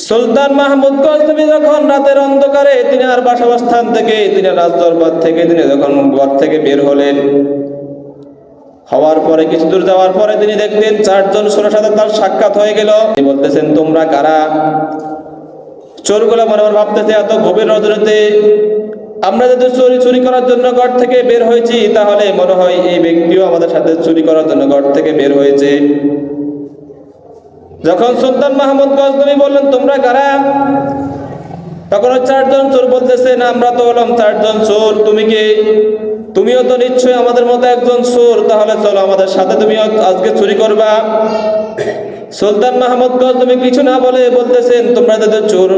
সুলতান মাহমুদ গজনবী যখন রাতের অন্ধকারে তিনি আর বাসস্থান থেকে তিনি রাজদরবার থেকে তিনি যখন ঘর থেকে বের হলেন, হওয়ার পরে কিছু দূর যাওয়ার পরে তিনি দেখলেন চারজন চোরের সাথে তার সাক্ষাৎ হয়ে গেল। তিনি বলতেছেন, তোমরা কারা? চোরগুলো মনে মনে ভাবতেছে, এত গভীর রজনীতে আমরা যদি চুরি করার জন্য ঘর থেকে বের হয়েছি, তাহলে মনে হয় এই ব্যক্তিও আমাদের সাথে চুরি করার জন্য ঘর থেকে বের হয়েছে। যখন সুলতান মাহমুদ গজনবী বললেন, তোমরা কারা? তখন ওই চারজন চোর বলতেছেন, আমরা তো হলাম চারজন চোর। তুমি কে? তুমিও তো নিশ্চয়ই আমাদের মতো একজন চোর, তাহলে চলো আমাদের সাথে তুমি আজকে চুরি করবা। সুলতান মাহমুদ গজনবী কিছু না বলে বলতেছেন, তোমরা যদি চোর,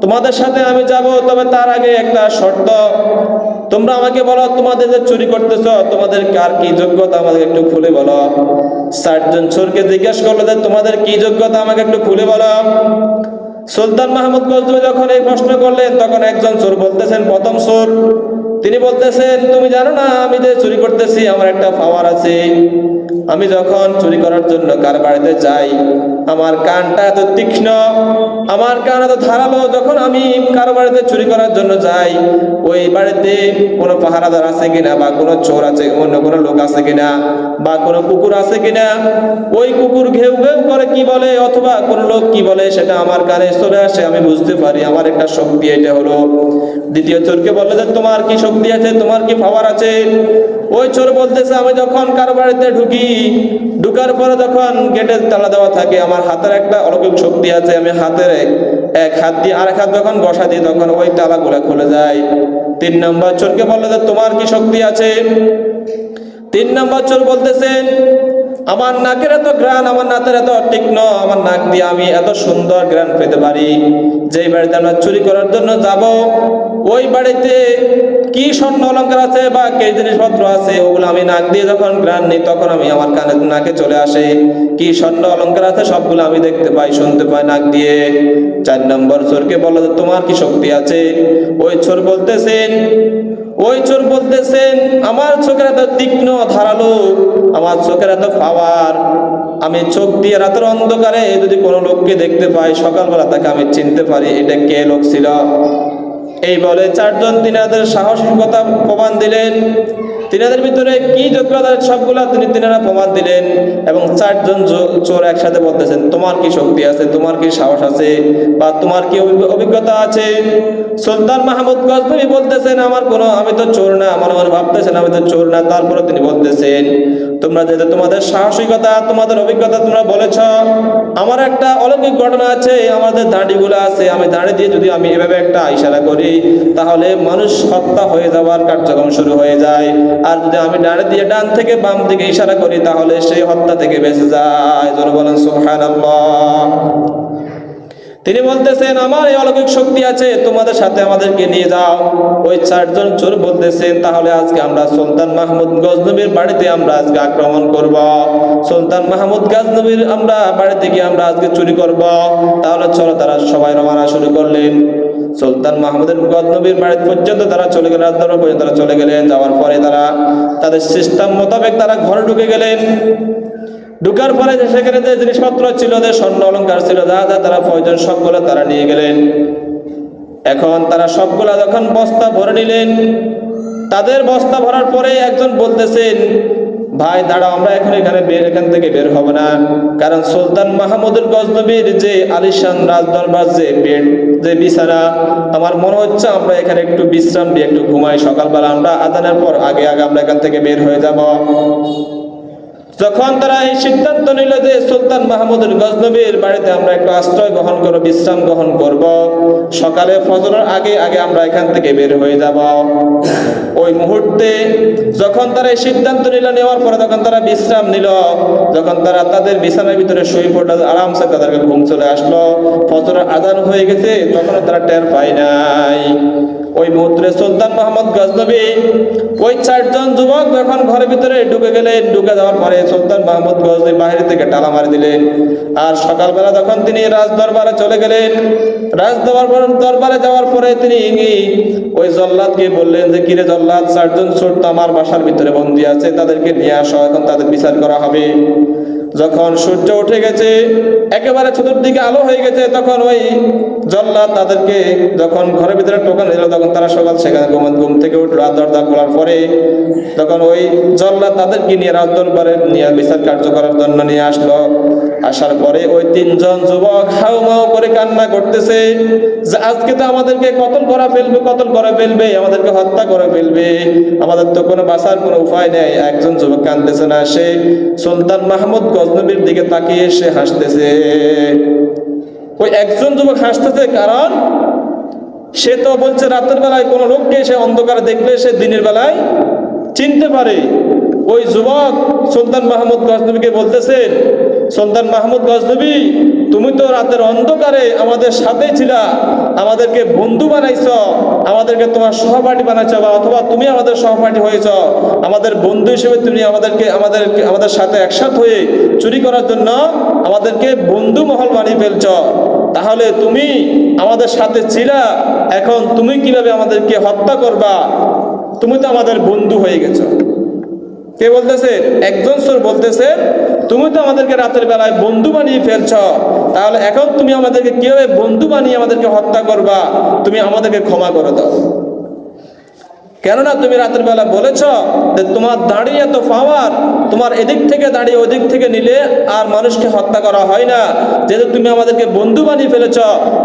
তোমাদের সাথে আমি যাব, তবে তার আগে একটা শর্ত। তোমরা আমাকে বলো, তোমাদের যে চুরি করতেছ, তোমাদের কার কি যোগ্যতা আমাকে একটু খুলে বলো। চারজন চোরকে জিজ্ঞাসা করলো যে তোমাদের কি যোগ্যতা আমাকে একটু খুলে বলো। সুলতান মাহমুদ গজনবী যখন এই প্রশ্ন করলেন, তখন একজন চোর বলতেছেন, প্রথম চোর তিনি বলতেছেন, তুমি জানো না আমি যে চুরি করতেছি আমার একটা পাওয়ার আছে। আমি যখন চুরি করার জন্য কার বাড়িতে যাই, আমার কানটা এত তীক্ষ্ণ, আমার কান এত ধারালো, যখন আমি কারো বাড়িতে চুরি করার জন্য যাই, ওই বাড়িতে কোনো পাহারাদার আছে কিনা, বা কোনো চোর আছে, অন্য কোনো লোক আছে কিনা, বা কোনো কুকুর আছে কিনা, ওই কুকুর ঘেউ ঘেউ করে কি বলে অথবা কোনো লোক কি বলে সেটা আমার কানে চলে আসে, আমি বুঝতে পারি। আমার একটা শক্তি এটা হলো। দ্বিতীয় চোরকে বললো যে তোমার কি শক্তি আছে, তোমার কি পাওয়ার আছে? ওই চোর বলতেছে, আমি যখন কারো বাড়িতে ঢুকার পরে যখন গেটের তালা দেওয়া থাকে, আমার হাতের একটা অলৌকিক শক্তি আছে। আমি হাতের এক হাত দিয়ে আরেক হাত যখন ঘষা দিই, তখন ওই তালাগুলা খুলে যায়। তিন নম্বর চোরকে বললো যে তোমার কি শক্তি আছে? তিন নম্বর চোর বলতেছেন, আমার নাকের এত ঘ্রাণ, আমার নাকের এত তীক্ষ্ণ, আমার নাক দিয়ে আমি এত সুন্দর ঘ্রাণ পেতে পারি। যেই বাড়িতে আমরা চুরি করার জন্য যাব, ওই বাড়িতে কি স্বর্ণ অলংকার আছে বা কি জিনিসপত্র আছে, ওগুলো আমি নাক দিয়ে যখন ঘ্রাণ নিই, তখন আমি আমার কানে নাকে চলে আসে। কি স্বর্ণ অলংকার আছে সবগুলো আমি দেখতে পাই, শুনতে পাই নাক দিয়ে। চার নম্বর চোরকে বললো যে তোমার কি শক্তি আছে? ওই চোর বলতেছেন, আমার চোখের এত তীক্ষ্ণ ধারালো, আমার চোখের এত পাওয়ার, আমি চোখ দিয়ে রাতের অন্ধকারে যদি কোনো লোককে দেখতে পাই, সকালবেলা তাকে আমি চিনতে পারি এটা কে লোক ছিল। এই বলে চারজন তিনাদের সাহসিকতা প্রমাণ দিলেন, তিনাদের ভিতরে কি যোগ্যতা সবগুলা তিনারা প্রমাণ দিলেন। এবং চারজন চোর একসাথে বলতেছেন, তোমার কি শক্তি আছে, তোমার কি সাহস আছে, বা তোমার কি অভিজ্ঞতা আছে? সুলতান মাহমুদ গজনবী বলতেছেন, আমি তো চোর না। মনে মনে ভাবতেছেন আমি তো চোর না, তারপরে তিনি বলতেছেন, তোমরা যেটা তোমাদের সাহসিকতা, তোমাদের অভিজ্ঞতা তোমরা বলেছ, আমার একটা অলৌকিক ঘটনা আছে। আমাদের দাঁড়িগুলো আছে, আমি দাঁড়ি দিয়ে যদি আমি এভাবে একটা ইশারা করি, তাহলে মানুষ হত্যা হয়ে যাওয়ার কার্যক্রম শুরু হয়ে যায়। আর যদি আমি দাঁড়ি দিয়ে ডান থেকে বাম দিকে ইশারা করি, তাহলে সেই হত্যা থেকে বেঁচে যায়। জোরে বলেন সুবহানাল্লাহ। তিনি বলতেছেন, আমার এই অলৌকিক শক্তি আছে, তোমাদের সাথে আমাদেরকে নিয়ে যাও। ওই চারজন চোর বলতেছেন, তাহলে আজকে আমরা সুলতান মাহমুদ গজনবীর বাড়িতে আমরা আজকে আক্রমণ করব। সুলতান মাহমুদ গজনবীর আমরা বাড়িতে গিয়ে আমরা আজকে চুরি করব। তাহলে চলো, তারা সবাই রওনা শুরু করলেন। সুলতান মাহমুদের গজনবীর বাড়ি পর্যন্ত তারা চলে গেলেন, রাজদরবার পর্যন্ত তারা চলে গেলেন। যাওয়ার পরে তারা তাদের সিস্টেম মোতাবেক তারা ঘরে ঢুকে গেলেন। ঢুকার পরে সেখানে যে জিনিসপত্র ছিল, যে স্বর্ণ অলংকার ছিল, যা যা তারা প্রয়োজন সবগুলো তারা নিয়ে গেলেন। এখন তারা সবগুলা যখন বস্তা ভরে নিলেন, তাদের বস্তা ভরার পরে একজন বলতেছেন, ভাই দাঁড়াও, আমরা এখান থেকে বের হব না। কারণ সুলতান মাহমুদুল গজনবীর যে আলিশান রাজদরবার, যে বেড, যে বিছানা, আমার মনে হচ্ছে আমরা এখানে একটু বিশ্রাম দিয়ে একটু ঘুমাই। সকালবেলা আমরা আজানের পর আগে আমরা এখান থেকে বের হয়ে যাব। যখন তারা এই সিদ্ধান্ত নিল যে সুলতান মাহমুদুল গজনবীর বাড়িতে আমরা একটু আশ্রয় গ্রহণ করব, বিশ্রাম গ্রহণ করব, সকালে ফজরের আগে আমরা এখান থেকে বের হয়ে যাব, ওই মুহূর্তে যখন তারা এই সিদ্ধান্ত নেওয়ার পরে তখন তারা বিশ্রাম নিল। যখন তারা তাদের বিছানার ভিতরে শুয়ে পড়ল, আরামসে তাদেরকে ঘুম চলে আসলো। ফজরের আজান হয়ে গেছে, তখন তারা টের পায় নাই। ওই মুহূর্তে সুলতান মাহমুদ গজনবী ওই চারজন যুবক যখন ঘরের ভিতরে ঢুকে গেলেন, ঢুকে যাওয়ার পরে সুলতান মাহমুদ গজনবী বাইরে থেকে তালা মারি দিলেন। আর সকালবেলা যখন তিনি রাজদরবারে চলে গেলেন, রাজদরবারে যাওয়ার পরে তিনি ওই জল্লাদকে বললেন যে, কিরে জল্লাদ, চারজন চোর তো আমার বাসার ভিতরে বন্দী আছে, তাদেরকে নিয়ে আসো, এখন তাদের বিচার করা হবে। যখন সূর্য উঠে গেছে, একেবারে চতুর্দিকে আলো হয়ে গেছে, তখন ওই জল্লাদ তাদেরকে যখন ঘরের ভিতরে টোকান দিল, তখন তারা সকাল সেখানে ঘুম থেকে উঠলো। দরজা খোলার পরে তখন ওই জল্লাদ তাদেরকে নিয়ে রাজদরবারে নিয়ে বিচার কার্য করার জন্য নিয়ে আসলো। আসার পরে ওই তিনজন যুবক হাউমাউ করে কান্না করতেছে যে আজকে তো আমাদেরকে কতল করে ফেলবে, আমাদেরকে হত্যা করে ফেলবে, আমাদের তো কোনো বাঁচার কোনো উপায় নেই। একজন যুবক কাঁদতেছে না, সে সুলতান মাহমুদ গজনবীর দিকে তাকিয়ে সে হাসতেছে। ওই একজন যুবক হাসতেছে কারণ সে তো বলছে রাতের বেলায় কোনো লোককে সে অন্ধকারে দেখলে সে দিনের বেলায় চিনতে পারে। ওই যুবক সুলতান মাহমুদ গজনবীকে বলতেছেন, সুলতান মাহমুদ গজনবী, তুমি তো রাতের অন্ধকারে আমাদের সাথেই ছিলা, আমাদেরকে বন্ধু বানাইছ, আমাদেরকে তোমার সহপাঠী বানাইছ, বা অথবা তুমি আমাদের সহপাঠী হয়েছ, আমাদের বন্ধু হিসেবে তুমি আমাদের সাথে একসাথ হয়ে চুরি করার জন্য আমাদেরকে বন্ধু মহল বানিয়ে ফেলছ। তাহলে তুমি আমাদের সাথে ছিলা, এখন তুমি কিভাবে আমাদেরকে হত্যা করবা? তুমি তো আমাদের বন্ধু হয়ে গেছো। কে বলতেছে? একজন চোর বলতেছে, তুমি তো আমাদেরকে রাতের বেলায় বন্ধু বানিয়ে ফেলছ, তাহলে এখন তুমি আমাদেরকে কিভাবে বন্ধু বানিয়ে আমাদেরকে হত্যা করবা? তুমি আমাদেরকে ক্ষমা করে দাও। কেননা তুমি রাতের বেলা বলেছ যে তোমার দাঁড়িয়ে এত পাওয়ার, তোমার এদিক থেকে দাঁড়িয়ে ওদিক থেকে নিলে আর মানুষকে হত্যা করা হয় না। যেহেতু তুমি আমাদেরকে বন্ধু বানিয়ে ফেলেছ,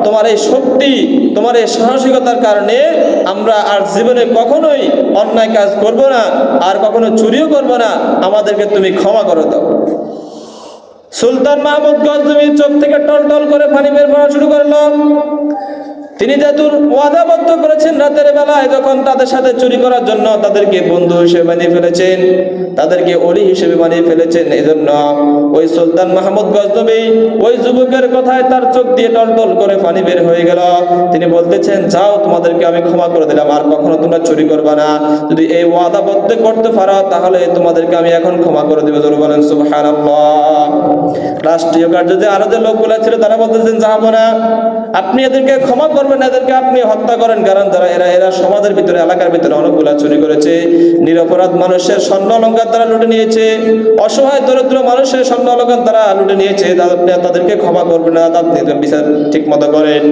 তোমার এই শক্তি, তোমার এই সাহসিকতার কারণে আমরা আর জীবনে কখনোই অন্যায় কাজ করব না, আর কখনো চুরিও করব না, আমাদেরকে তুমি ক্ষমা করে দাও। সুলতান মাহমুদ গজনবীর চোখ থেকে টলটল করে পানি বের করা শুরু করলো। তিনি যেহেতু ওয়াদাবদ্ধ করেছেন রাতের বেলায় যখন তাদের সাথে চুরি করার জন্য তাদেরকে বন্ধু হিসেবে বানিয়ে ফেলেছেন, তাদেরকে ওলি হিসেবে বানিয়ে ফেলেছেন, এই জন্য ওই সুলতান মাহমুদ গজনবী ওই যুবকের কথায় তার চোখ দিয়ে টলটল করে পানি বের হয়ে গেল। তিনি বলতেছেন, যাও, তোমাদেরকে আমি ক্ষমা করে দিলাম, আর কখনো তোমরা চুরি করবে না। যদি এই ওয়াদাবদ্ধ করতে পারো তাহলে তোমাদেরকে আমি এখন ক্ষমা করে দেবো। জোরে বলেন সুবহানাল্লাহ। রাষ্ট্রীয় কার্য যে আরো যে লোকগুলা ছিল তারা বলতেছেন, যাবো না, আপনি এদেরকে ক্ষমা করবেন, এদেরকে আপনি হত্যা করেন, কারণ এরা সমাজের ভিতরে, এলাকার ভিতরে অনেকগুলা চুরি করেছে, নিরপরাধ মানুষের স্বর্ণ অলংকার তারা লুটে নিয়েছে, অসহায় দরিদ্র মানুষের স্বর্ণ অলংকার তারা লুটে নিয়েছে, তাদেরকে ক্ষমা করবেন না, তাদের বিচার ঠিক মতো করেন।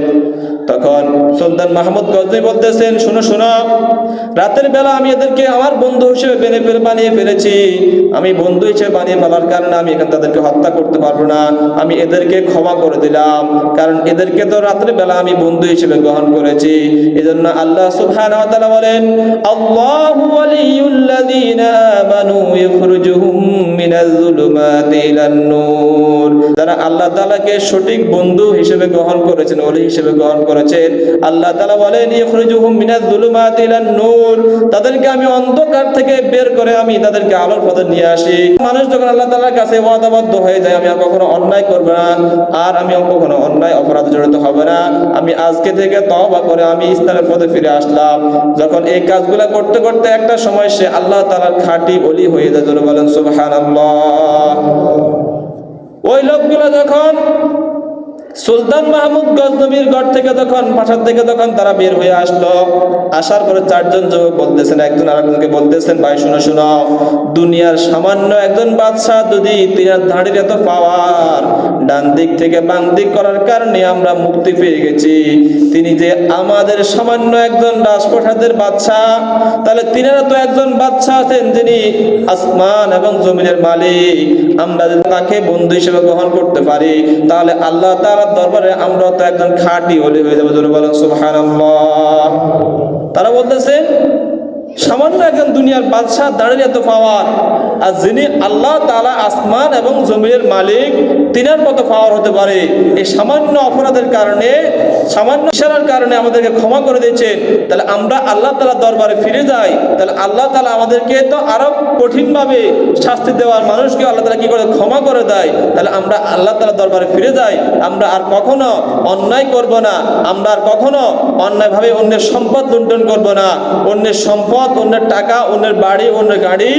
তখন সুলতান মাহমুদ গজনবী বলতেছেন, শোনো শোনো, রাতের বেলা আমি এদেরকে আমার বন্ধু হিসেবে বানিয়ে ফেলেছি, আমি বন্ধু হিসেবে বানিয়ে ফেলার কারণে আমি এখানে তাদেরকে হত্যা করতে পারবো না, আমি এদেরকে ক্ষমা করে দিলাম, কারণ এদেরকে তো রাতের বেলা আমি বন্ধু হিসেবে গ্রহণ করেছি। এজন্য আল্লাহ সুবহানাহু ওয়া তাআলা বলেন, আল্লাহু ওয়ালিয়ুল্লাযীনা আমানু ইখরুজুহুম মিনাজ-যুলুমাতি ইলান-নূর। যারা আল্লাহ তাআলাকে সঠিক বন্ধু হিসেবে গ্রহণ করেছেন, ওলি হিসেবে গ্রহণ করেছেন, আল্লাহ তাআলা বলেন, ইখরুজুহুম মিনাজ-যুলুমাতি ইলান-নূর, তাদেরকে আমি অন্ধকার থেকে বের করে আমি তাদেরকে আলোর পথে নিয়ে আসি। মানুষ যখন আল্লাহ তাআলার কাছে ওয়াদাবদ্ধ হয়ে যায়, আমি আর কখনো অন্যায় করব না, আর আমি কখনো অন্যায় অপরাধে জড়িত হব না, আমি আজকে থেকে তওবা করে আমি ইসলামের পথে ফিরে আসলাম। যখন এই কাজগুলো করতে করতে একটা সময় সে আল্লাহ তাআলার খাঁটি ওলি হয়ে যায়। জোরে বলেন সুবহানাল্লাহ। ওই লোকগুলো যখন সুলতান মাহমুদ গজনবীর ঘর থেকে যখন প্রাসাদ থেকে যখন তারা বের হয়ে আসলো, আসার পরে চারজন যুবক বলতেছেন, একজন আরেকজনকে বলতেছেন, ভাই শুনো শুনো, দুনিয়ার সামান্য একজন বাদশাহ যদি তিনার দাড়ির এত পাওয়ার, ডান দিক থেকে বাম দিক করার কারণে আমরা মুক্তি পেয়ে গেছি, তিনি যে আমাদের সামান্য একজন রাজপ্রাসাদের বাদশাহ, তাহলে তিনারা তো একজন বাদশাহ আছেন যিনি আসমান এবং জমিনের মালিক। আমরা যদি তাকে বন্ধু হিসেবে গ্রহণ করতে পারি, তাহলে আল্লাহ তাআলার দরবারে আমরা তো একজন খাঁটি ওলি হয়ে যাবো। জোরে বলেন সুবহানাল্লাহ। তারা বলতেছেন, সামান্য একজন দুনিয়ার বাদশাহ দাঁড়িয়ে এত পাওয়ার, আর যিনি আল্লাহ তাআলা আসমান এবং জমিনের মালিক, তিনার কত পাওয়ার হতে পারে? এই সামান্য অপরাধের কারণে, সামান্য ইশারার কারণে আমাদেরকে ক্ষমা করে দিয়েছেন, তাহলে আমরা আল্লাহ তাআলার দরবারে ফিরে যাই, তাহলে আল্লাহ তাআলা আমাদেরকে তো আরো কঠিনভাবে শাস্তি দেওয়ার মানুষকে আল্লাহ তাআলা কি করে ক্ষমা করে দেয়। তাহলে আমরা আল্লাহ তাআলার দরবারে ফিরে যাই, আমরা আর কখনো অন্যায় করব না, আমরা আর কখনো অন্যায়ভাবে অন্যের সম্পদ লুণ্ঠন করব না, অন্যের সম্পদ, অন্যের টাকা, অন্যের বাড়ি, অন্যের গাড়ি,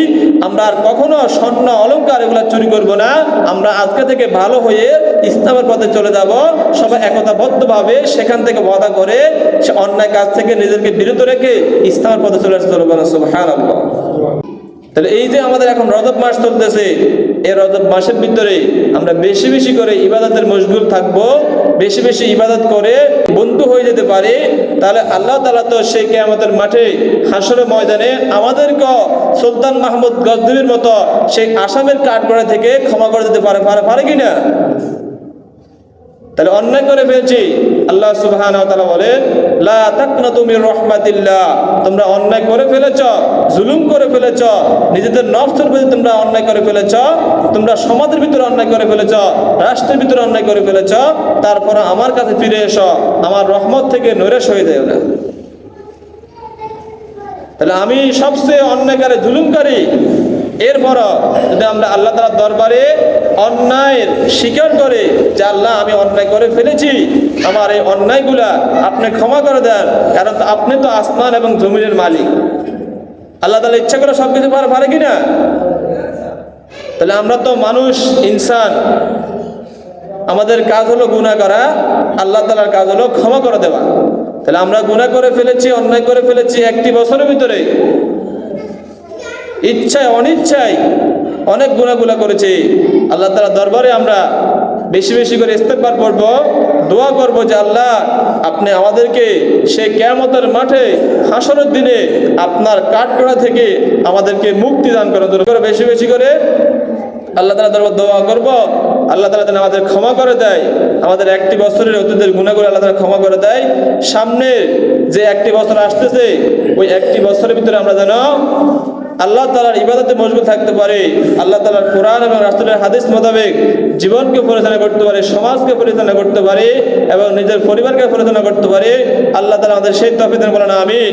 আমরা আর কখনো স্বর্ণ অলংকার এগুলা চুরি করব না। আমরা আজকে থেকে ভালো হয়ে ইসলামের পথে চলে যাব, সবাই একতাবদ্ধভাবে সেখান থেকে ওয়াদা করে সে অন্যায় কাজ থেকে নিজেদেরকে বিরত রেখে ইসলামের পথে চলে আসতে হবে। সুবহানাল্লাহ। তাহলে এই যে আমাদের এখন রজব মাস চলতেছে, এই রজব মাসের ভিতরে আমরা বেশি বেশি করে ইবাদতের মশগুল থাকব, বেশি বেশি ইবাদত করে বন্ধু হয়ে যেতে পারি, তাহলে আল্লাহ তাআলা তো সেই কিয়ামতের মাঠে হাসরের ময়দানে আমাদেরকে সুলতান মাহমুদ গজনবীর মতো সেই আসামের কাঠগড়া থেকে ক্ষমা করে দিতে পারে কিনা? তাহলে অন্যায় করে ফেলছি, আল্লাহ সুবহানাহু ওয়া তাআলা বলেন লা তাকনাতু মির রাহমাতিল্লাহ, তোমরা অন্যায় করে ফেলেছ, জুলুম করে ফেলেছ, নিজেদের নফসের প্রতি তোমরা অন্যায় করে ফেলেছ, তোমরা সমাজের ভিতরে অন্যায় করে ফেলেছ, রাষ্ট্রের ভিতরে অন্যায় করে ফেলেছ, তারপর আমার কাছে ফিরে এসো, আমার রহমত থেকে নৈরাশ হয়ে যাও না। তাহলে আমি সবচেয়ে অন্যায়কারী, জুলুমকারী, এরপরও যদি আমরা আল্লাহ তাআলার দরবারে অন্যায়ের স্বীকার করে যে আল্লাহ আমি অন্যায় করে ফেলেছি, আমার এই অন্যায়গুলা আপনি ক্ষমা করে দেন, কারণ তো আপনি তো আসমান এবং জমিনের মালিক। আল্লাহ তাআলা ইচ্ছা করে সব কিছু পারে কিনা? তাহলে আমরা তো মানুষ, ইনসান, আমাদের কাজ হলো গুনাহ করা, আল্লাহ তাআলার কাজ হলো ক্ষমা করে দেওয়া। তাহলে আমরা গুনাহ করে ফেলেছি, অন্যায় করে ফেলেছি, একটি বছরের ভিতরে ইচ্ছায় অনিচ্ছায় অনেক গুনাহগুলা করেছি। আল্লাহ তাআলার দরবারে আমরা বেশি বেশি করে ইস্তেগফার করব, দোয়া করব যে আল্লাহ আপনি আমাদেরকে সেই কিয়ামতের মাঠে হাসরের দিনে আপনার কাঠগড়া থেকে আমাদেরকে মুক্তি দান করেন। বেশি বেশি করে আল্লাহ তাআলার দরবারে দোয়া করব, আল্লাহ তাআলা যেন আমাদের ক্ষমা করে দেয়, আমাদের একটি বছরের অতীতের গুনাহগুলো আল্লাহ তাআলা ক্ষমা করে দেয়। সামনে যে একটি বছর আসতেছে, ওই একটি বছরের ভিতরে আমরা যেন আল্লাহ তাআলার ইবাদতে মশগুল থাকতে পারি, আল্লাহ তাআলার কোরআন এবং রাসূলের হাদিস মোতাবেক জীবনকে পরিচালনা করতে পারি, সমাজকে পরিচালনা করতে পারি এবং নিজের পরিবারকে পরিচালনা করতে পারি। আল্লাহ তাআলা আমাদের সেই তৌফিক দান করেন, আমিন।